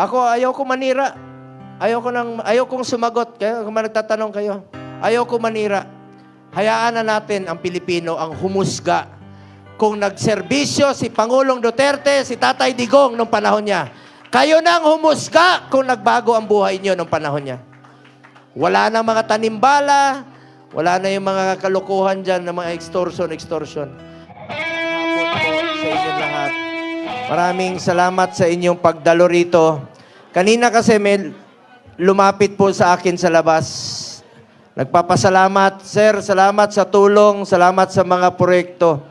Ako, ayaw ko manira. Ayaw kong sumagot. Kaya kung nagtatanong kayo, ayaw ko manira. Hayaan na natin ang Pilipino ang humusga. Kung nagserbisyo si Pangulong Duterte, si Tatay Digong nung panahon niya, kayo nang humusga kung nagbago ang buhay niyo nung panahon niya. Wala na mga tanimbala, wala na yung mga kalokohan dyan ng mga extortion. Sa inyo lahat. Maraming salamat sa inyong pagdalo rito. Kanina kasi may lumapit po sa akin sa labas. Nagpapasalamat. Sir, salamat sa tulong, salamat sa mga proyekto.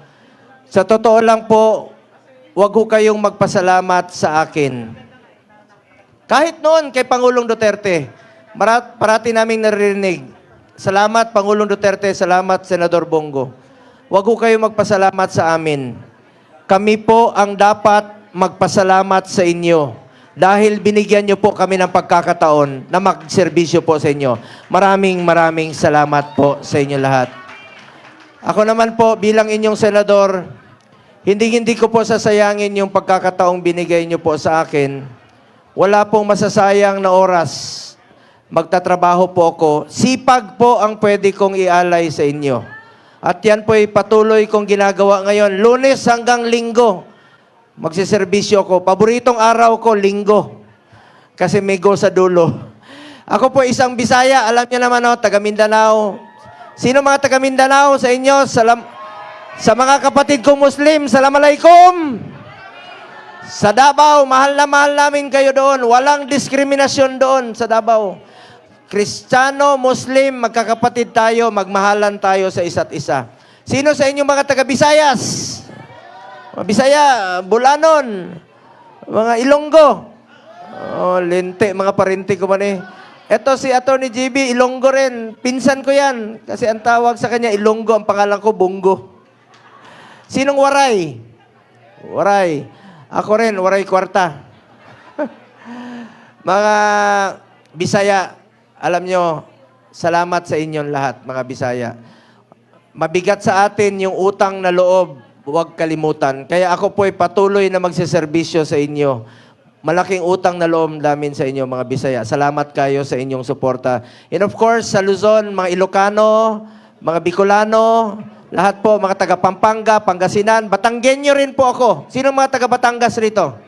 Sa totoo lang po, wag ho kayong magpasalamat sa akin. Kahit noon kay Pangulong Duterte, parati naming naririnig, salamat Pangulong Duterte, salamat Senador Bongo. Wag ho kayong magpasalamat sa amin. Kami po ang dapat magpasalamat sa inyo dahil binigyan nyo po kami ng pagkakataon na magserbisyo po sa inyo. Maraming salamat po sa inyo lahat. Ako naman po bilang inyong senador, hindi ko po sasayangin yung pagkakataong binigay nyo po sa akin. Wala pong masasayang na oras. Magtatrabaho po ako. Sipag po ang pwede kong ialay sa inyo. At yan po ay patuloy kong ginagawa ngayon. Lunes hanggang Linggo. Magsiservisyo ko. Paboritong araw ko, Linggo. Kasi may go sa dulo. Ako po isang Bisaya. Alam niyo naman, taga Mindanao. Sino mga taga Mindanao sa inyo? Sa mga kapatid kong Muslim, Assalamualaikum. Sa Davao, mahal na mahal namin kayo doon. Walang diskriminasyon doon sa Davao. Kristiyano, Muslim, magkakapatid tayo, magmahalan tayo sa isa't isa. Sino sa inyong mga taga-Bisayas? Mga Bisaya, Bulanon, mga Ilonggo. Oh, lente, mga parinti ko man eh. Eto si Atty. JB, Ilonggo rin. Pinsan ko yan. Kasi ang tawag sa kanya, Ilonggo. Ang pangalan ko, Bongo. Sinong Waray? Waray. Ako rin, Waray Kwarta. Mga Bisaya, alam nyo, salamat sa inyong lahat, mga Bisaya. Mabigat sa atin yung utang na loob, huwag kalimutan. Kaya ako po ay patuloy na magsiservisyo sa inyo. Malaking utang na loob namin sa inyo, mga Bisaya. Salamat kayo sa inyong suporta. And of course, sa Luzon, mga Ilocano, mga Bicolano, lahat po, mga taga Pampanga, Pangasinan, Batanggenyo rin po ako. Sino mga taga Batangas rito?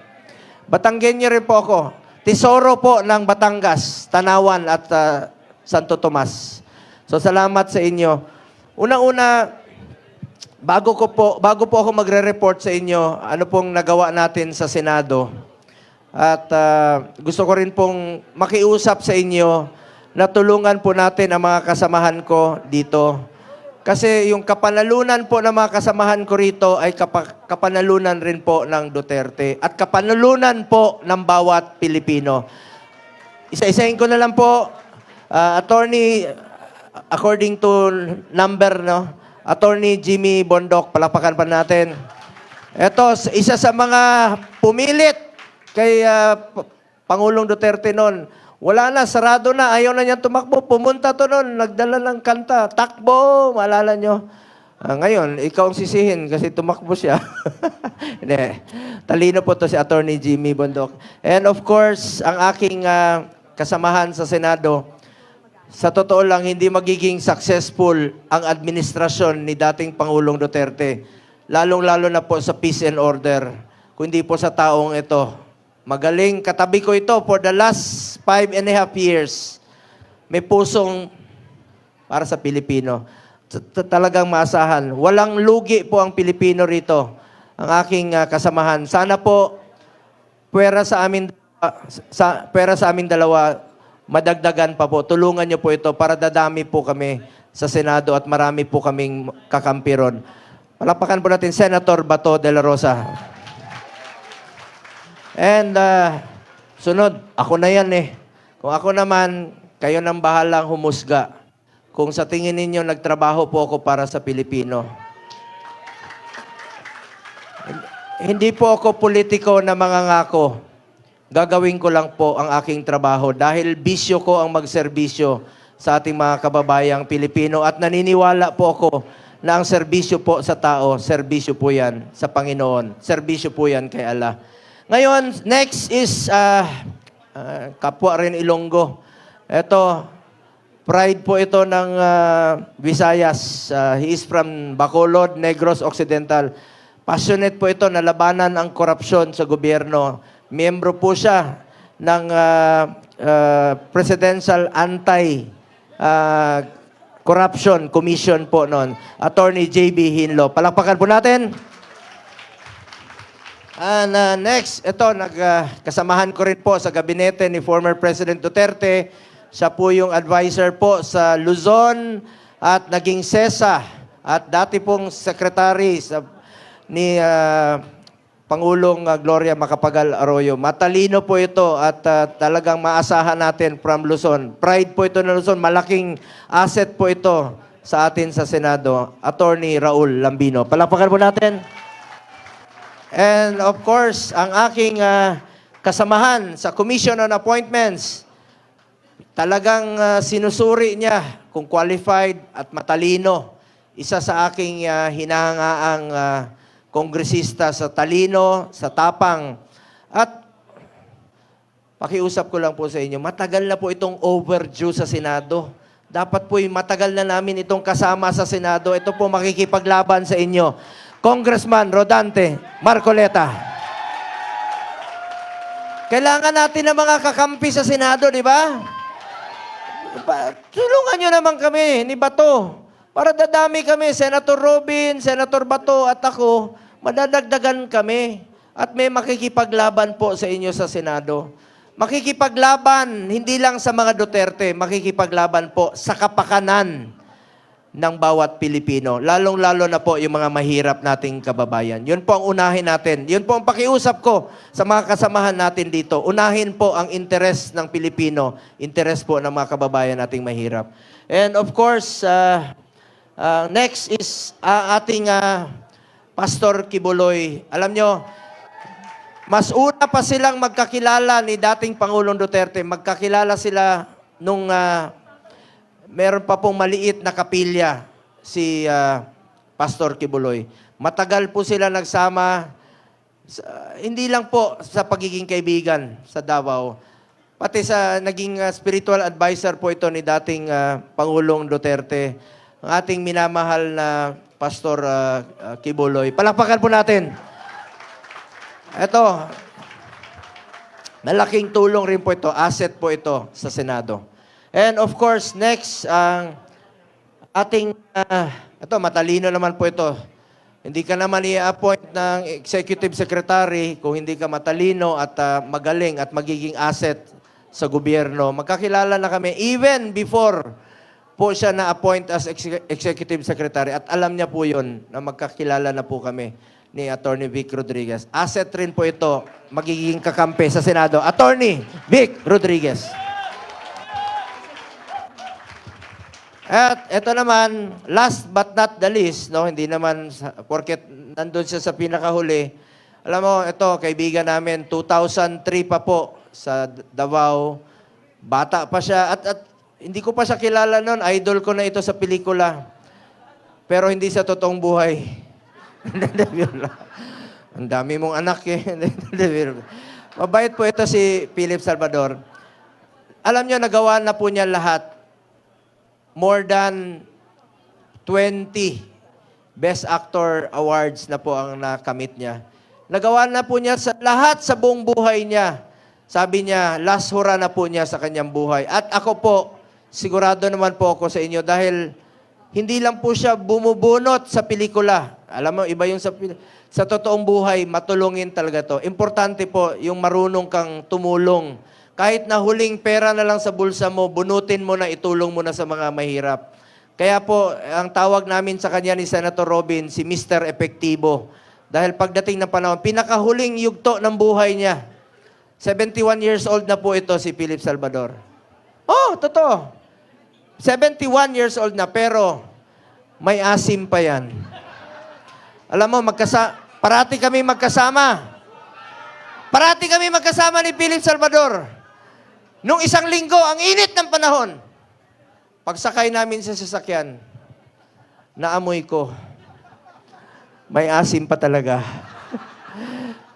Batanggenyo rin po ako. Tesoro po ng Batangas, Tanawan at Santo Tomas. So salamat sa inyo. Una-una, bago po ako magre-report sa inyo, ano pong nagawa natin sa Senado. At gusto ko rin pong makiusap sa inyo na tulungan po natin ang mga kasamahan ko dito. Kasi yung kapanalunan po ng mga kasamahan ko rito ay kapanalunan rin po ng Duterte at kapanalunan po ng bawat Pilipino. Isa-isahin ko na lang po, attorney, according to number, no? Attorney Jimmy Bondoc, palakpakan pa natin. Ito, isa sa mga pumilit kay Pangulong Duterte noon. Wala na, sarado na, ayaw na niya tumakbo. Pumunta to noon, nagdala ng kanta. Takbo, maalala nyo. Ngayon, ikaw ang sisihin kasi tumakbo siya. Hindi. Talino po to si Attorney Jimmy Bondoc. And of course, ang aking kasamahan sa Senado, sa totoo lang, hindi magiging successful ang administrasyon ni dating Pangulong Duterte. Lalong-lalo na po sa peace and order. Kundi po sa taong ito. Magaling, katabi ko ito for the last 5.5 years. May pusong para sa Pilipino. Talagang maasahan. Walang lugi po ang Pilipino rito. Ang aking kasamahan. Sana po, pwera sa aming dalawa, madagdagan pa po. Tulungan niyo po ito para dadami po kami sa Senado at marami po kaming kakampiron. Palakpakan po natin, Senator Bato de la Rosa. And sunod, ako na yan eh. Kung ako naman, kayo nang bahalang humusga. Kung sa tingin ninyo, nagtrabaho po ako para sa Pilipino. Hindi po ako politiko na mangangako. Gagawin ko lang po ang aking trabaho dahil bisyo ko ang magserbisyo sa ating mga kababayang Pilipino at naniniwala po ako na ang serbisyo po sa tao, serbisyo po yan sa Panginoon. Serbisyo po yan kay Allah. Ngayon, next is kapwa rin Ilonggo. Ito, pride po ito ng Visayas. He is from Bacolod, Negros Occidental. Passionate po ito na labanan ang korupsyon sa gobyerno. Miyembro po siya ng Presidential Anti-Corruption Commission po noon. Attorney J.B. Hinlo. Palakpakan po natin. And next, ito, kasamahan ko rin po sa gabinete ni former President Duterte. Siya po yung advisor po sa Luzon at naging SESA at dati pong secretary ni Pangulong Gloria Macapagal Arroyo. Matalino po ito at talagang maasahan natin from Luzon. Pride po ito ng Luzon. Malaking asset po ito sa atin sa Senado. Attorney Raul Lambino. Palakpakan po natin. And of course, ang aking kasamahan sa Commission on Appointments, talagang sinusuri niya kung qualified at matalino. Isa sa aking hinahangaang kongresista sa talino, sa tapang. At pakiusap ko lang po sa inyo, matagal na po itong overdue sa Senado. Dapat po matagal na namin itong kasama sa Senado. Ito po makikipaglaban sa inyo. Congressman Rodante Marcoleta. Kailangan natin ng mga kakampi sa Senado, di ba? Tulungan nyo naman kami ni Bato. Para dadami kami, Senator Robin, Senator Bato at ako, madadagdagan kami. At may makikipaglaban po sa inyo sa Senado. Makikipaglaban, hindi lang sa mga Duterte, makikipaglaban po sa kapakanan ng bawat Pilipino. Lalong-lalo na po yung mga mahirap nating kababayan. Yun po ang unahin natin. Yun po ang pakiusap ko sa mga kasamahan natin dito. Unahin po ang interes ng Pilipino, interes po ng mga kababayan nating mahirap. And of course, next is ating Pastor Kibuloy. Alam nyo, mas una pa silang magkakilala ni dating Pangulong Duterte. Magkakilala sila nung meron pa pong maliit na kapilya si Pastor Kibuloy. Matagal po sila nagsama, hindi lang po sa pagiging kaibigan sa Davao, pati sa naging spiritual advisor po ito ni dating Pangulong Duterte, ang ating minamahal na Pastor Kibuloy. Palakpakan po natin. Ito, malaking tulong rin po ito, asset po ito sa Senado. And of course, next, ating, ito, matalino naman po ito. Hindi ka naman i-appoint ng executive secretary kung hindi ka matalino at magaling at magiging asset sa gobyerno. Magkakilala na kami even before po siya na-appoint as executive secretary. At alam niya po yun na magkakilala na po kami ni Attorney Vic Rodriguez. Asset rin po ito, magiging kakampi sa Senado. Attorney Vic Rodriguez. At ito naman, last but not the least, no, hindi naman, porket nandun siya sa pinakahuli, alam mo, ito, kaibigan namin, 2003 pa po sa Davao, bata pa siya, at hindi ko pa siya kilala noon, idol ko na ito sa pelikula, pero hindi sa totoong buhay. Ang dami mong anak eh. Mabait po ito si Philip Salvador. Alam nyo, nagawa na po niya lahat. More than 20 Best Actor Awards na po ang nakamit niya. Nagawa na po niya sa lahat sa buong buhay niya. Sabi niya, last hurrah na po niya sa kanyang buhay. At ako po, sigurado naman po ako sa inyo dahil hindi lang po siya bumubunot sa pelikula. Alam mo, iba yung sa totoong buhay, matulungin talaga to. Importante po yung marunong kang tumulong. Kahit na huling pera na lang sa bulsa mo, bunutin mo na, itulong mo na sa mga mahirap. Kaya po, ang tawag namin sa kanya ni Senator Robin, si Mr. Epektibo. Dahil pagdating ng panahon, pinakahuling yugto ng buhay niya. 71 years old na po ito si Philip Salvador. Oh, totoo. 71 years old na, pero may asim pa yan. Alam mo, parati kami magkasama. Parati kami magkasama ni Philip Salvador. Nung isang linggo, ang init ng panahon, pagsakay namin sa sasakyan, naamoy ko, may asim pa talaga.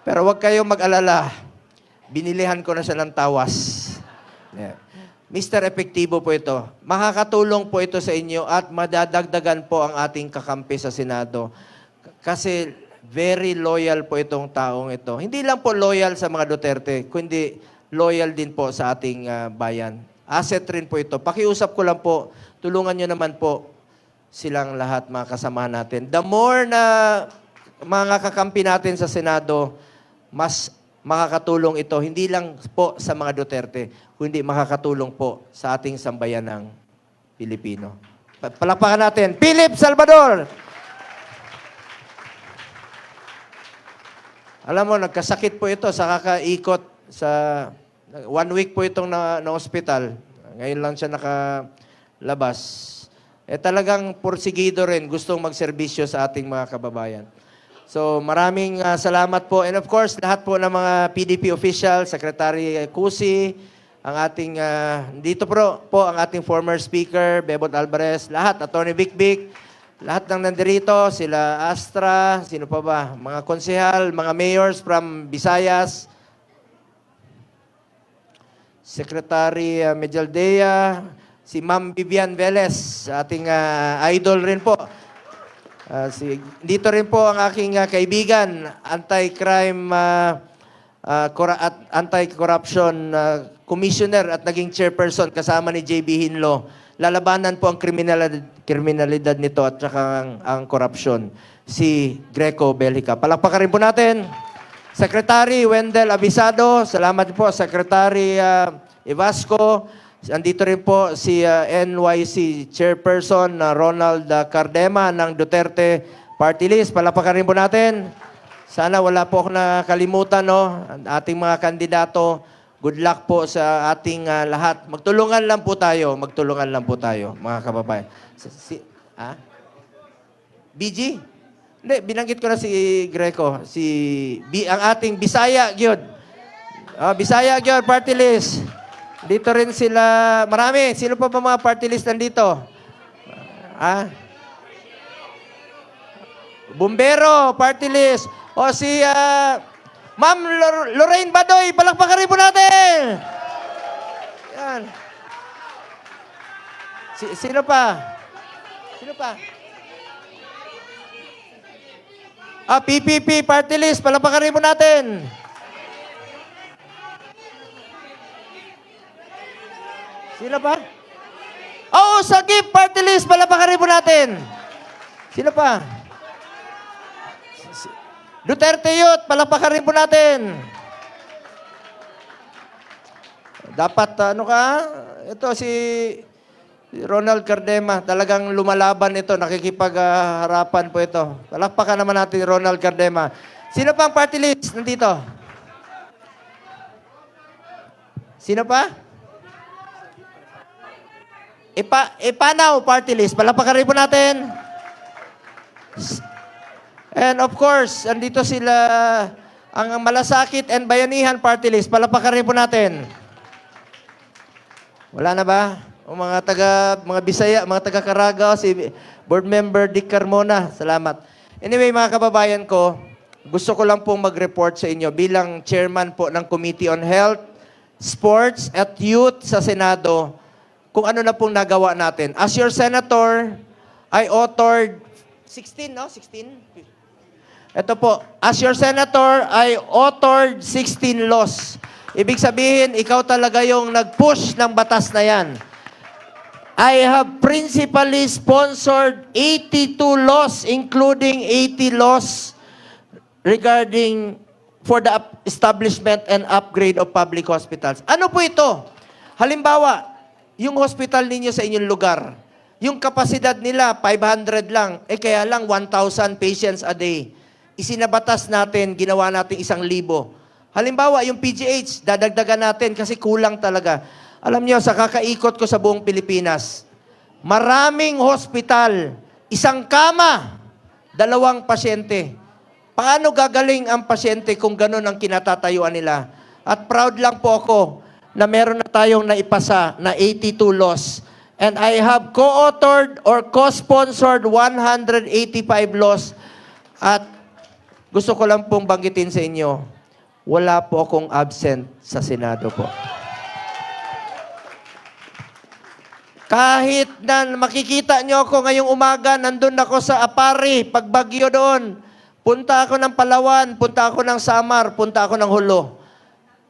Pero huwag kayong mag-alala. binilihan ko na siya ng tawas. Yeah. Mr. Epektibo po ito. Makakatulong po ito sa inyo at madadagdagan po ang ating kakampi sa Senado. Kasi very loyal po itong taong ito. Hindi lang po loyal sa mga Duterte, kundi loyal din po sa ating bayan. Asset rin po ito. Pakiusap ko lang po, tulungan nyo naman po silang lahat mga kasamahan natin. The more na mga kakampi natin sa Senado, mas makakatulong ito, hindi lang po sa mga Duterte, kundi makakatulong po sa ating sambayan ng Pilipino. Palakpakan natin. Philip Salvador! Alam mo, nagkasakit po ito sa kakaikot sa 1 week po itong na-hospital. Ngayon lang siya nakalabas. Talagang porsigido rin, gustong magserbisyo sa ating mga kababayan. So maraming salamat po. And of course, lahat po ng mga PDP official, Secretary Cusi, ang ating, dito po ang ating former speaker, Bebot Alvarez, lahat, Atty. Bic, lahat ng nandirito, sila Astra, sino pa ba? Mga konsehal, mga mayors from Visayas, Secretary Medjaldea, si Ma'am Vivian Velez, ating idol rin po. Dito rin po ang aking kaibigan, anti-crime at anti-corruption commissioner at naging chairperson kasama ni JB Hinlo. Lalabanan po ang kriminalidad nito at saka ang korupsyon. Si Greco Bellica. Palakpakan rin po natin. Secretary Wendell Abisado, salamat po. Secretary Evasco. Andito rin po si NYC Chairperson Ronald Cardema ng Duterte Party List. Palapakan rin po natin. Sana wala po ako nakalimutan, no? Ang ating mga kandidato. Good luck po sa ating lahat. Magtulungan lang po tayo. Magtulungan lang po tayo, mga kababayan. BG? Hindi, binanggit ko na si Greco. Ang ating Bisaya Gyud. Bisaya Gyud, Party List. Dito rin sila, marami. Sino pa ba mga party list nandito? Bumbero, party list. O si Ma'am Lorraine Badoy, palakpakan rin po natin. Yan. Sino pa? Sino pa? PPP, party list, palakpakan rin po natin. Sino pa? Sagip, party list. Palapakarin po natin. Sino pa? Duterte Youth, palapakarin po natin. Dapat, ito si Ronald Cardema. Talagang lumalaban ito. Nakikipagharapan po ito. Palakpakan naman natin Ronald Cardema. Sino pa ang party list nandito? Sino pa? Ipanaw party list. Palakpakan rin po natin. And of course, andito sila ang Malasakit and Bayanihan party list. Palakpakan rin po natin. Wala na ba? O mga Bisaya, mga taga Caragao, si board member Dick Carmona. Salamat. Anyway, mga kababayan ko, gusto ko lang pong mag-report sa inyo bilang chairman po ng Committee on Health, Sports at Youth sa Senado, kung ano na pong nagawa natin. As your senator, I authored 16, no? 16? Ito po. As your senator, I authored 16 laws. Ibig sabihin, ikaw talaga yung nag-push ng batas na yan. I have principally sponsored 82 laws, including 80 laws regarding for the establishment and upgrade of public hospitals. Ano po ito? Halimbawa, yung hospital ninyo sa inyong lugar, yung kapasidad nila, 500 lang, kaya lang 1,000 patients a day. Isinabatas natin, ginawa natin 1,000. Halimbawa, yung PGH, dadagdagan natin kasi kulang talaga. Alam niyo, sa kakaikot ko sa buong Pilipinas, maraming hospital, 1 kama, 2 pasyente. Paano gagaling ang pasyente kung ganun ang kinatatayuan nila? At proud lang po ako na meron na tayong naipasa na 82 laws. And I have co-authored or co-sponsored 185 laws. At gusto ko lang pong banggitin sa inyo, wala po akong absent sa Senado po. Kahit na makikita nyo ako ngayong umaga, nandun ako sa Apari, pagbagyo doon. Punta ako ng Palawan, punta ako ng Samar, punta ako ng Hulo.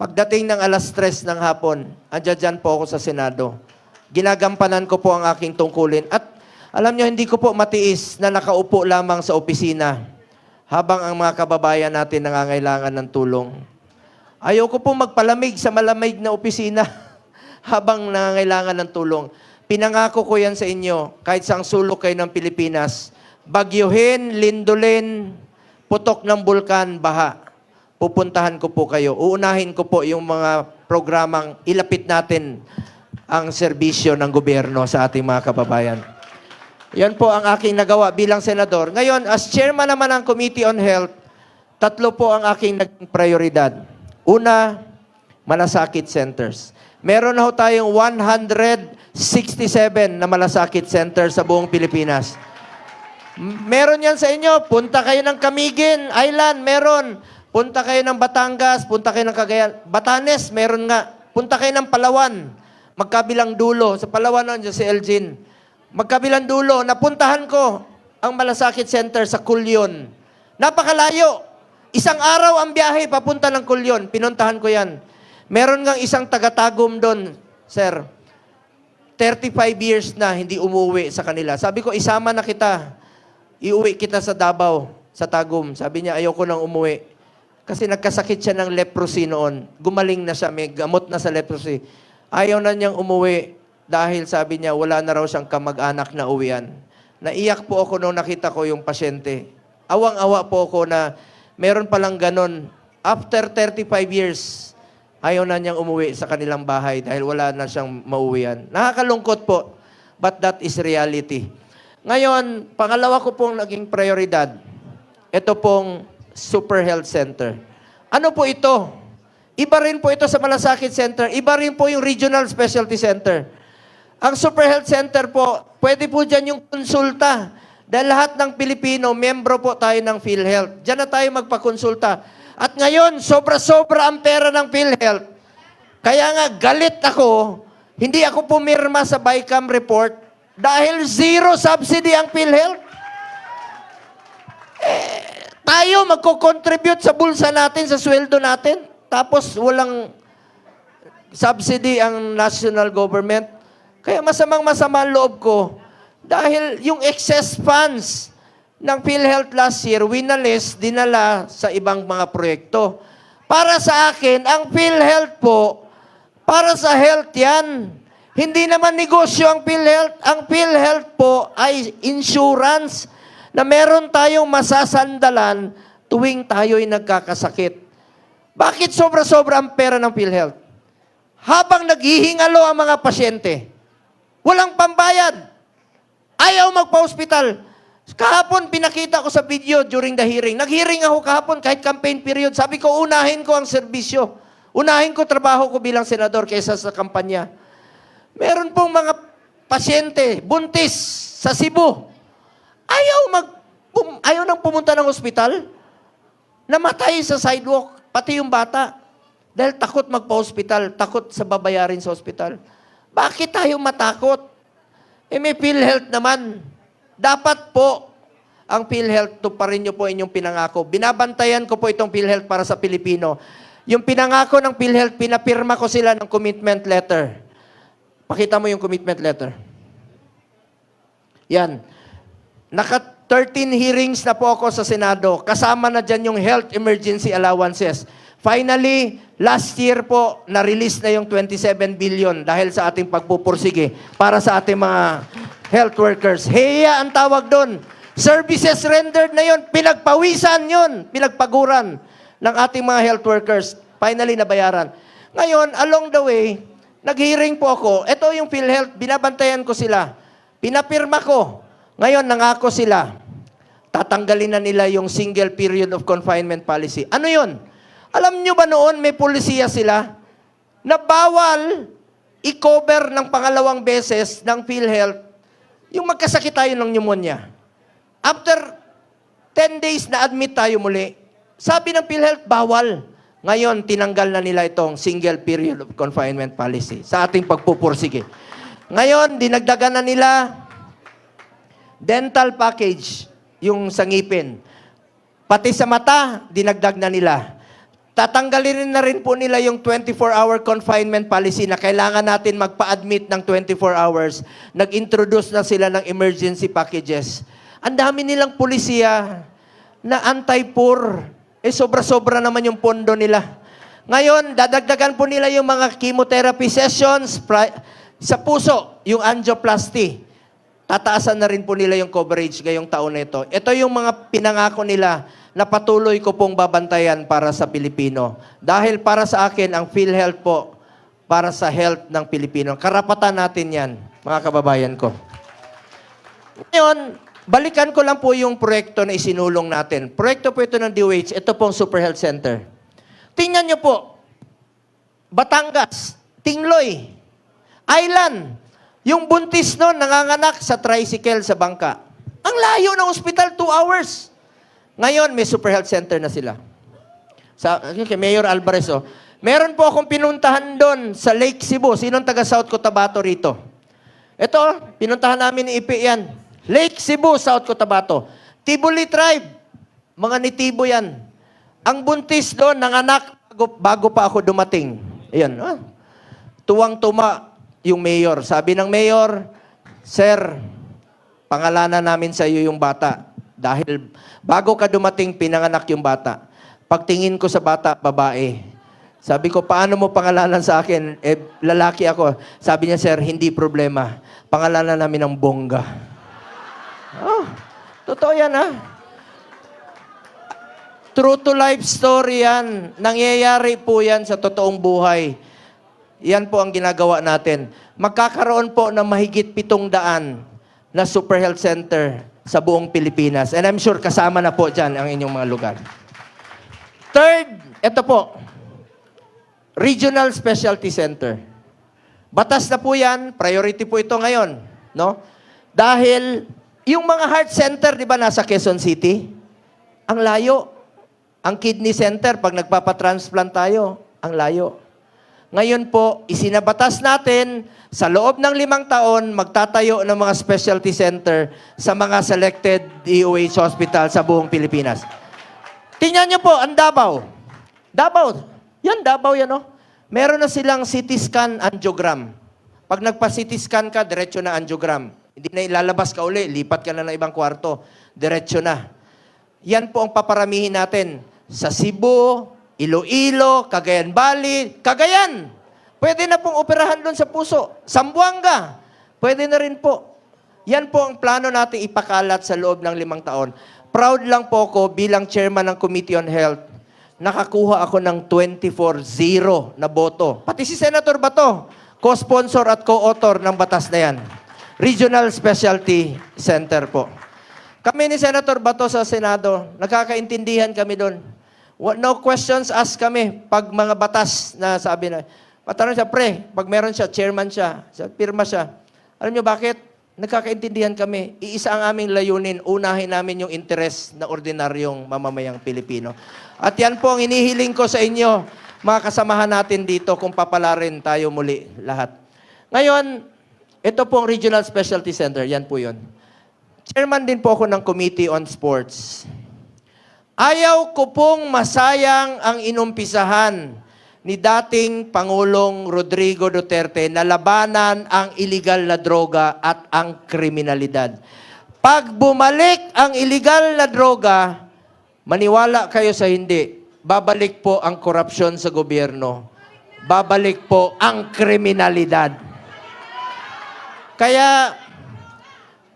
Pagdating ng alas 3 ng hapon, andyan po ako sa Senado. Ginagampanan ko po ang aking tungkulin. At alam nyo, hindi ko po matiis na nakaupo lamang sa opisina habang ang mga kababayan natin nangangailangan ng tulong. Ayoko po magpalamig sa malamig na opisina habang nangangailangan ng tulong. Pinangako ko yan sa inyo, kahit saang sulok kayo ng Pilipinas, bagyuhin, lindolin, putok ng bulkan, baha. Pupuntahan ko po kayo. Uunahin ko po yung mga programang ilapit natin ang serbisyo ng gobyerno sa ating mga kababayan. Yan po ang aking nagawa bilang senador. Ngayon, as chairman naman ng Committee on Health, 3 po ang aking naging prioridad. Una, malasakit centers. Meron na ho tayong 167 na malasakit center sa buong Pilipinas. Meron yan sa inyo. Punta kayo ng Camiguin Island, meron. Punta kayo ng Batangas, punta kayo ng Cagayan. Batanes, meron nga. Punta kayo ng Palawan, magkabilang dulo. Sa Palawan nandiyan si Elgin. Magkabilang dulo, napuntahan ko ang malasakit center sa Culyon. Napakalayo. Isang araw ang biyahe papunta ng Culyon. Pinuntahan ko yan. Meron ngang isang taga-Tagum doon, sir. 35 years na hindi umuwi sa kanila. Sabi ko, isama na kita. Iuwi kita sa Davao, sa Tagum. Sabi niya, ayoko nang umuwi. Kasi nagkasakit siya ng leprosy noon. Gumaling na siya, may gamot na sa leprosy. Ayaw na niyang umuwi dahil sabi niya, wala na raw siyang kamag-anak na uwian. Naiyak po ako nung nakita ko yung pasyente. Awang-awa po ako na meron palang ganon. After 35 years, ayaw na niyang umuwi sa kanilang bahay dahil wala na siyang mauwian. Nakakalungkot po, but that is reality. Ngayon, pangalawa ko pong naging prioridad, ito pong Super Health Center. Ano po ito? Iba rin po ito sa Malasakit Center. Iba rin po yung Regional Specialty Center. Ang Super Health Center po, pwede po dyan yung konsulta. Dahil lahat ng Pilipino, membro po tayo ng PhilHealth. Diyan na tayo magpakonsulta. At ngayon, sobra-sobra ang pera ng PhilHealth. Kaya nga, galit ako, hindi ako pumirma sa BICAM report dahil 0 subsidy ang PhilHealth. Tayo magko-contribute sa bulsa natin, sa sweldo natin, tapos walang subsidy ang national government. Kaya masamang-masama ang loob ko dahil yung excess funds ng PhilHealth last year, winalis, dinala sa ibang mga proyekto. Para sa akin, ang PhilHealth po, para sa health yan. Hindi naman negosyo ang PhilHealth. Ang PhilHealth po ay insurance na meron tayong masasandalan tuwing tayo'y nagkakasakit. Bakit sobra-sobra ang pera ng PhilHealth? Habang naghihingalo ang mga pasyente, walang pambayad. Ayaw magpa-hospital. Kahapon, pinakita ko sa video during the hearing. Nag-hearing ako kahapon kahit campaign period. Sabi ko, unahin ko ang serbisyo. Unahin ko trabaho ko bilang senador kaysa sa kampanya. Meron pong mga pasyente, buntis, sa Cebu. Ayaw nang pumunta ng ospital. Namatay sa sidewalk, pati yung bata. Dahil takot magpa-hospital, takot sa babayarin sa ospital. Bakit tayo matakot? May PhilHealth naman. Dapat po, ang PhilHealth, tuparin niyo po inyong pinangako. Binabantayan ko po itong PhilHealth para sa Pilipino. Yung pinangako ng PhilHealth, pinapirma ko sila ng commitment letter. Pakita mo yung commitment letter. Yan. 13 hearings na po ako sa Senado. Kasama na dyan yung health emergency allowances. Finally, last year po, na-release na yung 27 billion dahil sa ating pagpupursige para sa ating mga health workers. HEA ang tawag doon. Services rendered na yon, pinagpawisan yon, pinagpaguran ng ating mga health workers. Finally, nabayaran. Ngayon, along the way, nag-hearing po ako. Ito yung PhilHealth, binabantayan ko sila. Pinapirma ko. Ngayon, nangako sila. Tatanggalin na nila yung single period of confinement policy. Ano yon? Alam nyo ba noon may polisiya sila na bawal i-cover ng pangalawang beses ng PhilHealth yung magkasakit tayo ng pneumonia. After 10 days na admit tayo muli, sabi ng PhilHealth, bawal. Ngayon, tinanggal na nila itong single period of confinement policy sa ating pagpupursige. Ngayon, dinagdagan na nila dental package, yung sa ngipin. Pati sa mata, dinagdag na nila. Tatanggalin na rin po nila yung 24-hour confinement policy na kailangan natin magpa-admit ng 24 hours. Nag-introduce na sila ng emergency packages. Ang dami nilang pulisiya na anti-poor. Sobra-sobra naman yung pondo nila. Ngayon, dadagdagan po nila yung mga chemotherapy sessions sa puso, yung angioplasty. Tataasan na rin po nila yung coverage ngayong taon na ito. Ito yung mga pinangako nila na patuloy ko pong babantayan para sa Pilipino. Dahil para sa akin, ang PhilHealth po, para sa health ng Pilipino. Karapatan natin yan, mga kababayan ko. Ngayon, balikan ko lang po yung proyekto na isinulong natin. Proyekto po ito ng DOH. Ito pong Super Health Center. Tingnan nyo po, Batangas, Tingloy, Island, yung buntis noon nanganganak sa tricycle sa bangka. Ang layo ng ospital, 2 hours. Ngayon, may Super Health Center na sila. Kay Mayor Alvarez, meron po akong pinuntahan doon sa Lake Cebu. Sinong taga South Cotabato rito? Ito, pinuntahan namin ni Ipi yan. Lake Cebu, South Cotabato. Tibuli tribe. Mga nitibo yan. Ang buntis doon, nanganak bago pa ako dumating. Ayan. Tuwang-tuma yung mayor. Sabi ng mayor, Sir, pangalanan namin sa iyo yung bata. Dahil bago ka dumating, pinanganak yung bata. Pagtingin ko sa bata, babae. Sabi ko, paano mo pangalanan sa akin? Lalaki ako. Sabi niya, Sir, hindi problema. Pangalanan namin ng Bongga. Totoo yan, ha? True to life story yan. Nangyayari po yan sa totoong buhay. Yan po ang ginagawa natin. Magkakaroon po ng mahigit 700 na Super Health Center sa buong Pilipinas. And I'm sure kasama na po dyan ang inyong mga lugar. Third, ito po, Regional Specialty Center. Batas na po yan, priority po ito ngayon. No? Dahil yung mga heart center, di ba, nasa Quezon City? Ang layo. Ang kidney center, pag nagpapatransplant tayo, ang layo. Ngayon po, isinabatas natin, sa loob ng 5 taon, magtatayo ng mga specialty center sa mga selected DOH hospital sa buong Pilipinas. Tingnan niyo po, ang Davao. Davao. Yan, Davao yan, Meron na silang CT scan angiogram. Pag nagpa-CT scan ka, diretso na angiogram. Hindi na ilalabas ka uli, lipat ka na ng ibang kwarto, diretso na. Yan po ang paparamihin natin sa Cebu, Iloilo, Cagayan Valley, Cagayan. Pwede na pong operahan doon sa puso. Zamboanga, pwede na rin po. Yan po ang plano natin ipakalat sa loob ng 5 taon. Proud lang po ko bilang chairman ng Committee on Health, nakakuha ako ng 24-0 na boto. Pati si Senator Bato, co-sponsor at co-author ng batas na yan. Regional Specialty Center po. Kami ni Senator Bato sa Senado, nagkakaintindihan kami doon. No questions asked kami pag mga batas na sabi na, patanong siya, pag meron siya, chairman siya, pirma siya. Alam niyo bakit? Nagkakaintindihan kami. Iisa ang aming layunin, unahin namin yung interes na ordinaryong mamamayang Pilipino. At yan po ang inihiling ko sa inyo, mga kasamahan natin dito, kung papalarin tayo muli lahat. Ngayon, ito pong Regional Specialty Center, yan po yun. Chairman din po ako ng Committee on Sports. Ayaw ko pong masayang ang inumpisahan ni dating Pangulong Rodrigo Duterte na labanan ang iligal na droga at ang kriminalidad. Pag bumalik ang iligal na droga, maniwala kayo sa hindi, babalik po ang korupsyon sa gobyerno. Babalik po ang kriminalidad. Kaya,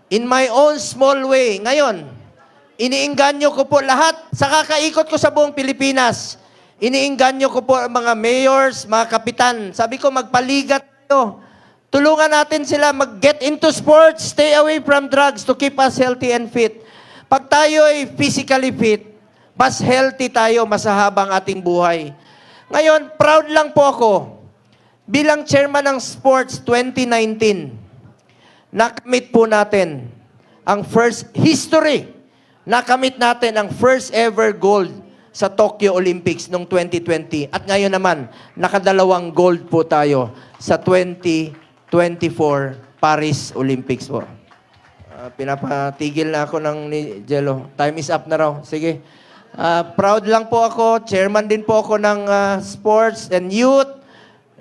in my own small way, ngayon, iniinganyo ko po lahat sa kakaikot ko sa buong Pilipinas. Iniinganyo ko po ang mga mayors, mga kapitan. Sabi ko, magpaligat tayo. Tulungan natin sila mag-get into sports, stay away from drugs to keep us healthy and fit. Pag tayo ay physically fit, mas healthy tayo, mas habang ating buhay. Ngayon, proud lang po ako. Bilang chairman ng Sports 2019, nakamit po natin ang first history. Nakamit natin ang first ever gold sa Tokyo Olympics noong 2020. At ngayon naman, nakadalawang gold po tayo sa 2024 Paris Olympics po. Pinapatigil na ako ng ni Jello. Time is up na raw. Sige. Proud lang po ako. Chairman din po ako ng Sports and Youth.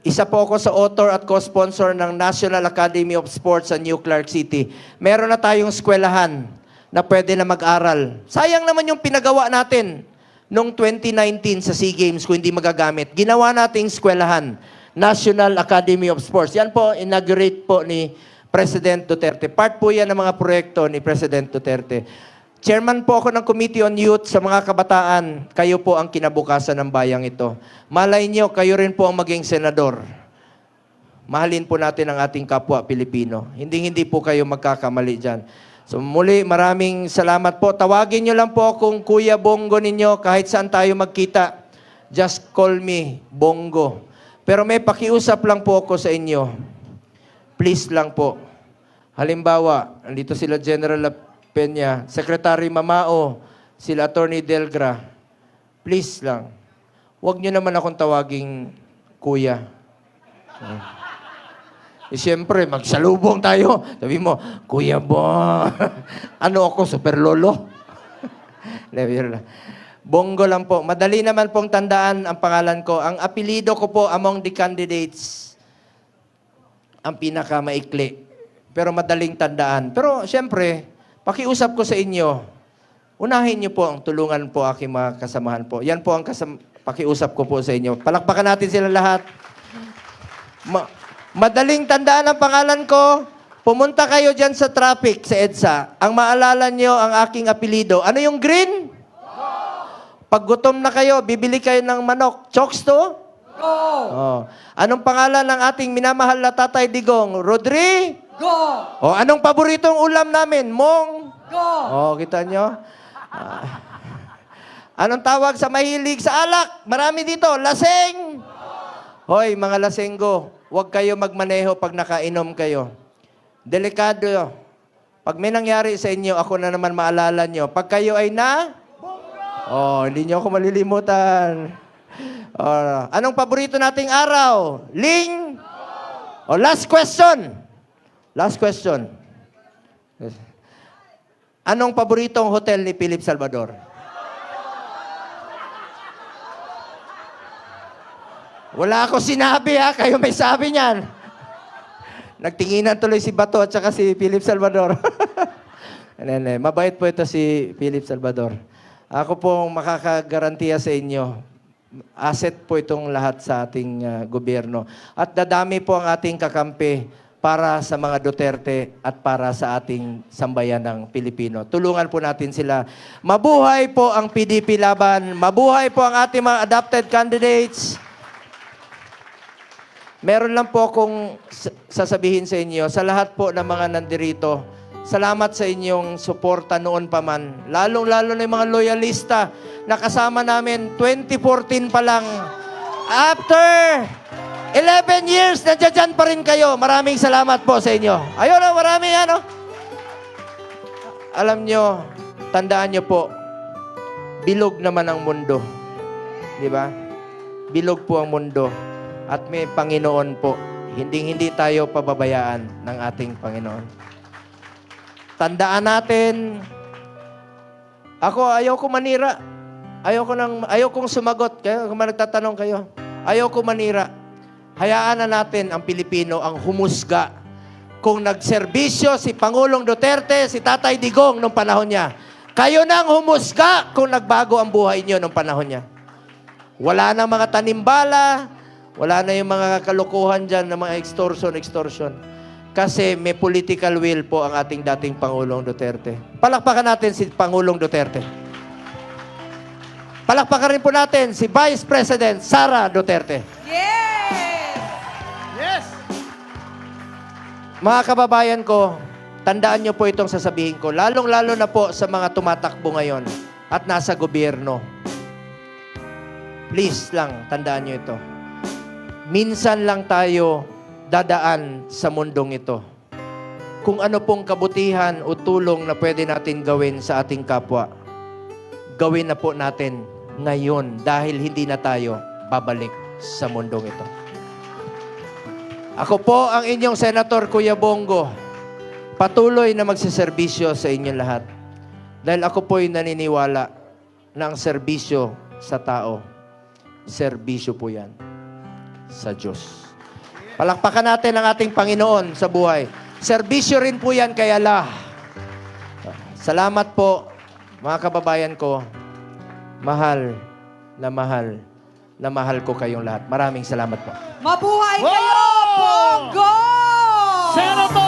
Isa po ako sa author at co-sponsor ng National Academy of Sports sa New Clark City. Meron na tayong eskwelahan na pwede na mag-aral. Sayang naman yung pinagawa natin noong 2019 sa SEA Games kung hindi magagamit. Ginawa nating eskwelahan, National Academy of Sports. Yan po, inaugurate po ni President Duterte. Part po yan ng mga proyekto ni President Duterte. Chairman po ako ng Committee on Youth sa mga kabataan. Kayo po ang kinabukasan ng bayang ito. Malay nyo, kayo rin po ang maging senador. Mahalin po natin ang ating kapwa Pilipino. Hindi po kayo magkakamali dyan. So muli, maraming salamat po. Tawagin nyo lang po akong Kuya Bongo ninyo kahit saan tayo magkita. Just call me Bongo. Pero may pakiusap lang po ako sa inyo. Please lang po. Halimbawa, andito sila General Peña, Secretary Mamao, sila Attorney Delgra. Please lang. Huwag nyo naman akong tawaging kuya. Siyempre, magsalubong tayo. Sabi mo, Kuya Bo. Ano ako, super lolo? Bongo lang po. Madali naman pong tandaan ang pangalan ko. Ang apelido ko po among the candidates, ang pinakamaikli. Pero madaling tandaan. Pero siyempre, pakiusap ko sa inyo, unahin niyo po ang tulungan po aking mga kasamahan po. Yan po ang pakiusap ko po sa inyo. Palakpakan natin sila lahat. Madaling tandaan ang pangalan ko. Pumunta kayo dyan sa traffic, sa EDSA. Ang maalala niyo ang aking apelido. Ano yung green? Pag gutom na kayo, bibili kayo ng manok. Chokes to? Go! Oh. Anong pangalan ng ating minamahal na Tatay Digong? Rodri? Go! Oh, anong paboritong ulam namin? Mong? Go! Oh, kita nyo? Anong tawag sa mahilig sa alak? Marami dito. Laseng! Hoy, mga lasenggo, huwag kayo magmaneho pag nakainom kayo. Delikado. Pag may nangyari sa inyo, ako na naman maalala nyo. Pag kayo ay oh, hindi nyo ako malilimutan. Oh, anong paborito nating araw? Ling? Oh, last question. Last question. Anong paboritong hotel ni Philip Salvador? Wala ako sinabi ha, kayo may sabi niyan. Nagtinginan tuloy si Bato at saka si Philip Salvador. Mabait po ito si Philip Salvador. Ako po makakagarantiya sa inyo, asset po itong lahat sa ating gobyerno. At dadami po ang ating kakampi para sa mga Duterte at para sa ating sambayan ng Pilipino. Tulungan po natin sila. Mabuhay po ang PDP laban. Mabuhay po ang ating mga adopted candidates. Meron lang po akong sasabihin sa inyo, sa lahat po ng mga nandirito, salamat sa inyong suporta noon pa man. Lalong-lalo na yung mga loyalista na kasama namin 2014 pa lang. After 11 years, nandiyan pa rin kayo. Maraming salamat po sa inyo. Ayun na, marami ano. Alam nyo, tandaan nyo po, bilog naman ang mundo. Di ba? Bilog po ang mundo. At may Panginoon po. Hindi tayo pababayaan ng ating Panginoon. Tandaan natin, ako ayaw ko manira. Ayaw kong sumagot. Kaya kung nagtatanong kayo, ayaw ko manira. Hayaan na natin ang Pilipino ang humusga. Kung nagserbisyo si Pangulong Duterte, si Tatay Digong nung panahon niya, kayo nang humusga kung nagbago ang buhay niyo nung panahon niya. Wala na mga tanimbala, wala na yung mga kalukuhan dyan ng mga extortion. Kasi may political will po ang ating dating Pangulong Duterte. Palakpakan natin si Pangulong Duterte. Palakpakan rin po natin si Vice President Sara Duterte. Yes! Yes! Mga kababayan ko, tandaan nyo po itong sasabihin ko, lalong-lalo na po sa mga tumatakbo ngayon at nasa gobyerno. Please lang, tandaan nyo ito. Minsan lang tayo dadaan sa mundong ito. Kung ano pong kabutihan o tulong na pwede natin gawin sa ating kapwa, gawin na po natin ngayon dahil hindi na tayo babalik sa mundong ito. Ako po ang inyong Senator Kuya Bongo. Patuloy na magsiservisyo sa inyong lahat. Dahil ako po'y naniniwala na ang serbisyo sa tao, serbisyo po yan sa Diyos. Palakpakan natin ang ating Panginoon sa buhay. Serbisyo rin po yan kay Allah. Salamat po, mga kababayan ko. Mahal na mahal na mahal ko kayong lahat. Maraming salamat po. Mabuhay kayo, Bongo! Senator